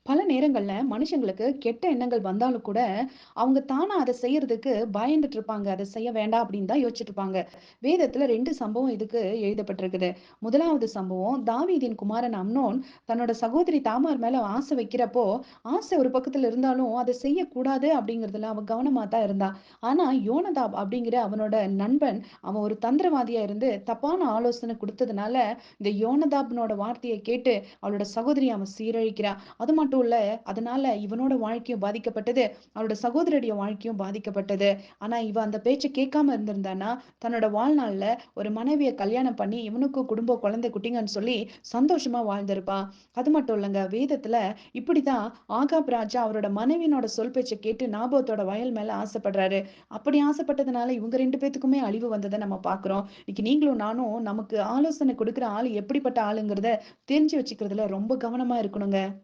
பல நேரங்கள்ல மனுஷங்களுக்கு கெட்ட எண்ணங்கள் வந்தாலும் கூட, அவங்க தானா அத செய்யறதுக்கு பயந்துட்டு இருப்பாங்க. அத செய்ய வேண்டாம் அப்படின்னு தான் யோசிச்சுட்டு இருப்பாங்க. வேதத்துல 2 சம்பவம் இதுக்கு எழுதப்பட்டிருக்குது. முதலாவது சம்பவம் தாவீதின் குமாரன் அம்னோன் தன்னோட சகோதரி தாமார் மேல ஆசை வைக்கிறப்போ, ஆசை ஒரு பக்கத்துல இருந்தாலும் அத செய்யக்கூடாது அப்படிங்கிறதுல அவன் கவனமா தான் இருந்தான். ஆனா யோனதாப் அப்படிங்கிற அவனோட நண்பன், அவன் ஒரு தந்திரவாதியா இருந்து தப்பான ஆலோசனை குடுத்ததுனால, இந்த யோனதாப்னோட வார்த்தைய கேட்டு அவளோட சகோதரிய அவன் சீரழிக்கிறான். அது மட்டும் இல்ல, அதனால இவனோட வாழ்க்கையும் பாதிக்கப்பட்டது. அவளோட சகோதரியுடைய வாழ்க்கையும் பாதிக்கப்பட்டது. ஆனா, இவ அந்த பேச்ச கேட்காம இருந்திருந்தான்னா, தன்னோட வாழ்நாள்ல ஒரு மனைவிய கல்யாணம் பண்ணி, இவனுக்கும் குடும்பம், குழந்தை, குட்டிங்கன்னு சொல்லி சந்தோஷமா வாழ்ந்திருப்பா. அது மட்டும் இல்லங்க, வேதத்துல இப்படிதான் ஆகாப் ராஜா அவரோட மனைவியினோட சொல் பேச்ச கேட்டு நாபோத்தோட வயல் மேல ஆசைப்படுறாரு. அப்படி ஆசைப்பட்டதுனால இவங்க 2 பேத்துக்குமே அழிவு வந்தத நம்ம பார்க்கிறோம். இன்னைக்கு நீங்களும் நானும் நமக்கு ஆலோசனை குடுக்குற ஆளு எப்படிப்பட்ட ஆளுங்கிறத தெரிஞ்சு வச்சுக்கிறதுல ரொம்ப கவனமா இருக்கணுங்க.